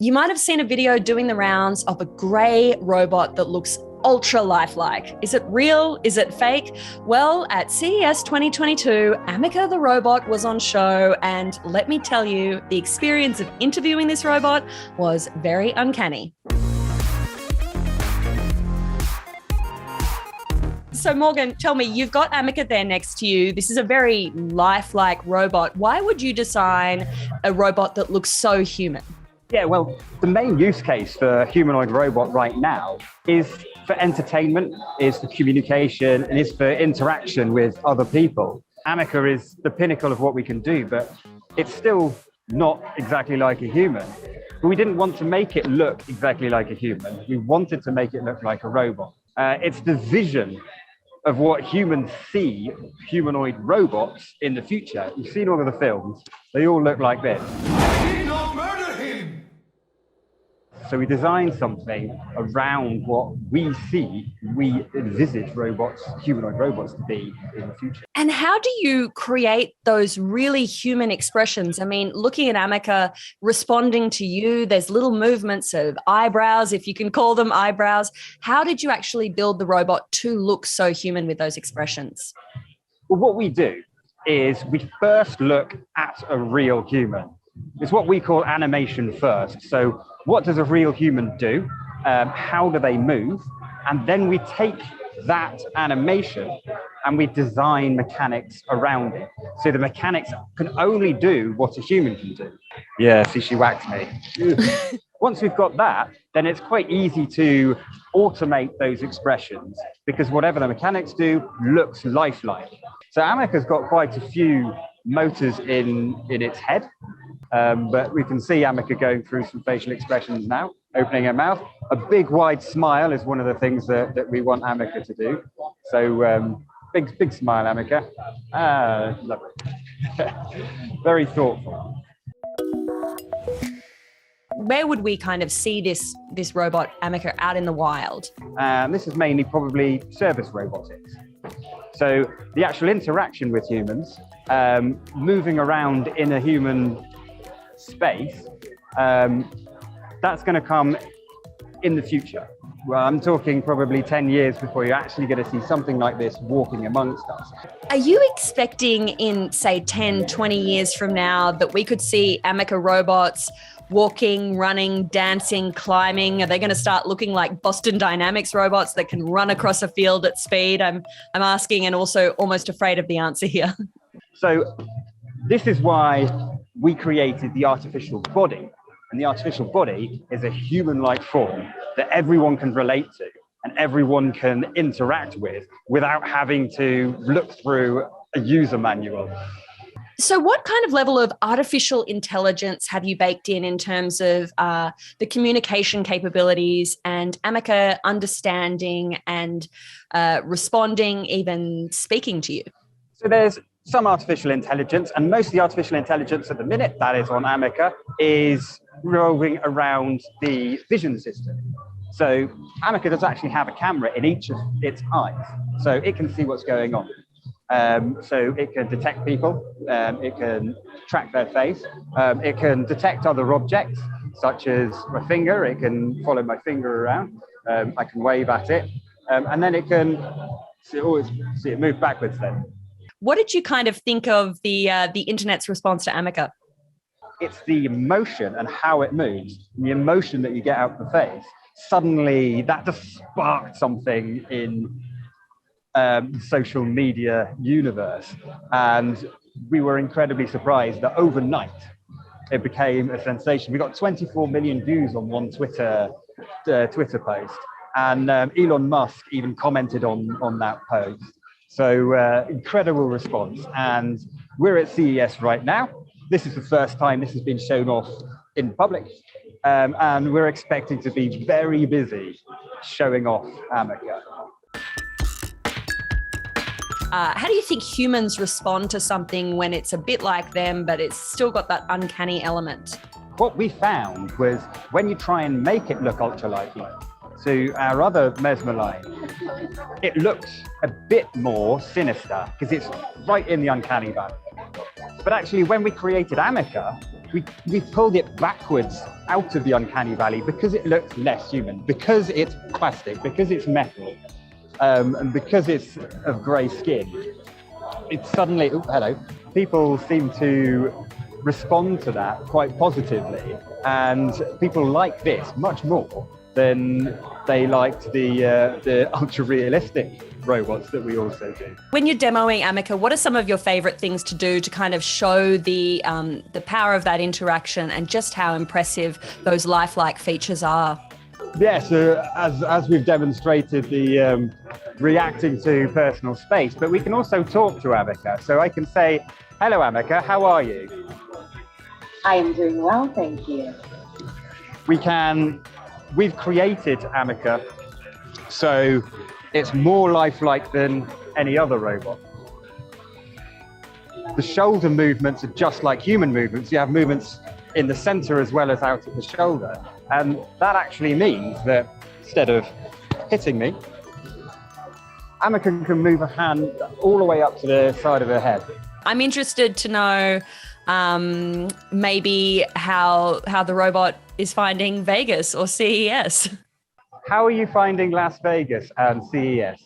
You might have seen a video doing the rounds of a grey robot that looks ultra lifelike. Is it real? Is it fake? Well, at CES 2022, Amica the robot was on show, and let me tell you, the experience of interviewing this robot was very uncanny. So Morgan, tell me, you've got Amica there next to you. This is a very lifelike robot. Why would you design a robot that looks so human? Yeah, well, the main use case for a humanoid robot right now is for entertainment, is for communication, and is for interaction with other people. Amica is the pinnacle of what we can do, but it's still not exactly like a human. But we didn't want to make it look exactly like a human. We wanted to make it look like a robot. It's the vision of what humans see humanoid robots in the future. You've seen all of the films. They all look like this. I did not murder him! So we designed something around what we see, we envisage robots, humanoid robots to be in the future. And how do you create those really human expressions? I mean, looking at Amica responding to you, there's little movements of eyebrows, if you can call them eyebrows. How did you actually build the robot to look so human with those expressions? Well, what we do is we first look at a real human. It's what we call animation first. So what does a real human do? How do they move? And then we take that animation and we design mechanics around it. So the mechanics can only do what a human can do. Yeah, see, she whacked me. Once we've got that, then it's quite easy to automate those expressions because whatever the mechanics do looks lifelike. So Amica's got quite a few motors in its head. But we can see Amica going through some facial expressions now, opening her mouth. A big wide smile is one of the things that we want Amica to do. So big smile, Amica. Lovely. Very thoughtful. Where would we kind of see this robot, Amica, out in the wild? This is mainly probably service robotics. So the actual interaction with humans, moving around in a human space, that's going to come in the future. Well, I'm talking probably 10 years before you're actually going to see something like this walking amongst us. Are you expecting in, say, 10, 20 years from now that we could see Amica robots walking, running, dancing, climbing? Are they going to start looking like Boston Dynamics robots that can run across a field at speed? I'm asking, and also almost afraid of the answer here. So this is why we created the artificial body. And the artificial body is a human-like form that everyone can relate to and everyone can interact with without having to look through a user manual. So what kind of level of artificial intelligence have you baked in terms of the communication capabilities and Amica understanding and responding, even speaking to you? So there's some artificial intelligence, and most of the artificial intelligence at the minute that is on Amica is revolving around the vision system. So Amica does actually have a camera in each of its eyes, so it can see what's going on. So it can detect people, it can track their face, it can detect other objects, such as my finger. It can follow my finger around. I can wave at it, and then it can see it move backwards then. What did you kind of think of the internet's response to Amica? It's the emotion and how it moves, the emotion that you get out of the face. Suddenly, that just sparked something in the social media universe. And we were incredibly surprised that overnight, it became a sensation. We got 24 million views on one Twitter post. And Elon Musk even commented on that post. So incredible response. And we're at CES right now. This is the first time this has been shown off in public. And we're expecting to be very busy showing off Amica. How do you think humans respond to something when it's a bit like them, but it's still got that uncanny element? What we found was when you try and make it look ultra lifelike, to our other Mesmer line, it looks a bit more sinister because it's right in the uncanny valley. But actually, when we created Amica, we pulled it backwards out of the uncanny valley because it looks less human, because it's plastic, because it's metal, and because it's of grey skin. It's suddenly, oh, hello, people seem to respond to that quite positively, and people like this much more than they liked the ultra realistic robots that we also do. When you're demoing Amica, what are some of your favorite things to do to kind of show the power of that interaction and just how impressive those lifelike features are? Yes, as we've demonstrated, the reacting to personal space, but we can also talk to Amica. So I can say, hello Amica, how are you? I am doing well, thank you. We've created Amica so it's more lifelike than any other robot. The shoulder movements are just like human movements. You have movements in the center as well as out at the shoulder. And that actually means that instead of hitting me, Amica can move her hand all the way up to the side of her head. I'm interested to know maybe how the robot is finding Vegas or CES. How are you finding Las Vegas and CES?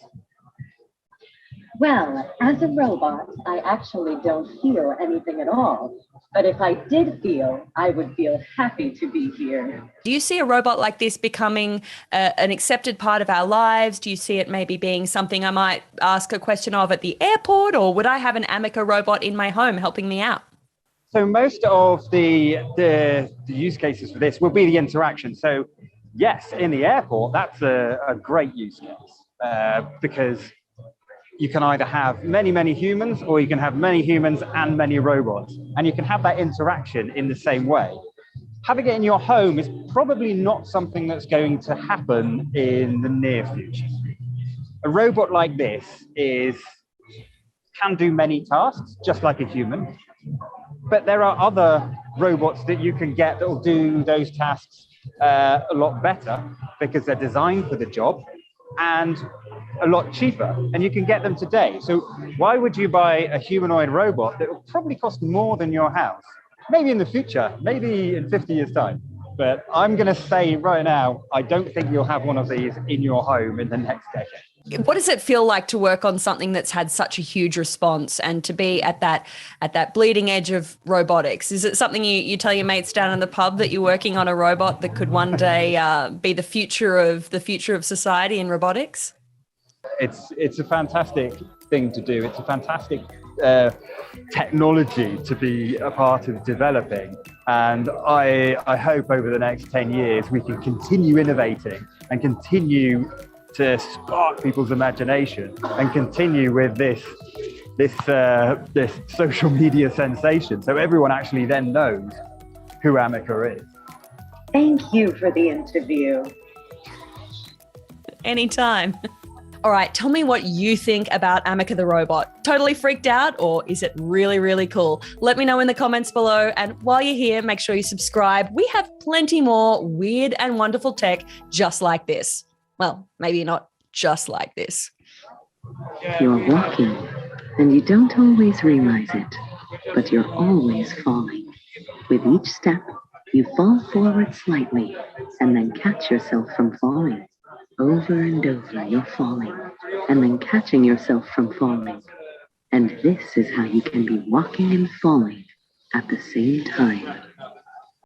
Well, as a robot, I actually don't feel anything at all. But if I did feel, I would feel happy to be here. Do you see a robot like this becoming an accepted part of our lives? Do you see it maybe being something I might ask a question of at the airport, or would I have an Amica robot in my home helping me out? So most of the use cases for this will be the interaction. So yes, in the airport, that's a great use case because you can either have many, many humans, or you can have many humans and many robots, and you can have that interaction in the same way. Having it in your home is probably not something that's going to happen in the near future. A robot like this can do many tasks, just like a human, but there are other robots that you can get that will do those tasks a lot better because they're designed for the job and a lot cheaper, and you can get them today. So why would you buy a humanoid robot that will probably cost more than your house? Maybe in the future, maybe in 50 years time. But I'm going to say right now, I don't think you'll have one of these in your home in the next decade. What does it feel like to work on something that's had such a huge response and to be at that bleeding edge of robotics? Is it something you tell your mates down in the pub that you're working on a robot that could one day be the future of society in robotics? It's a fantastic thing to do. It's a fantastic technology to be a part of developing. And I hope over the next 10 years we can continue innovating and continue to spark people's imagination and continue with this social media sensation. So everyone actually then knows who Amica is. Thank you for the interview. Anytime. All right, tell me what you think about Amica the robot. Totally freaked out, or is it really, really cool? Let me know in the comments below. And while you're here, make sure you subscribe. We have plenty more weird and wonderful tech just like this. Well, maybe not just like this. You're walking, and you don't always realize it, but you're always falling. With each step, you fall forward slightly, and then catch yourself from falling. Over and over, you're falling, and then catching yourself from falling. And this is how you can be walking and falling at the same time.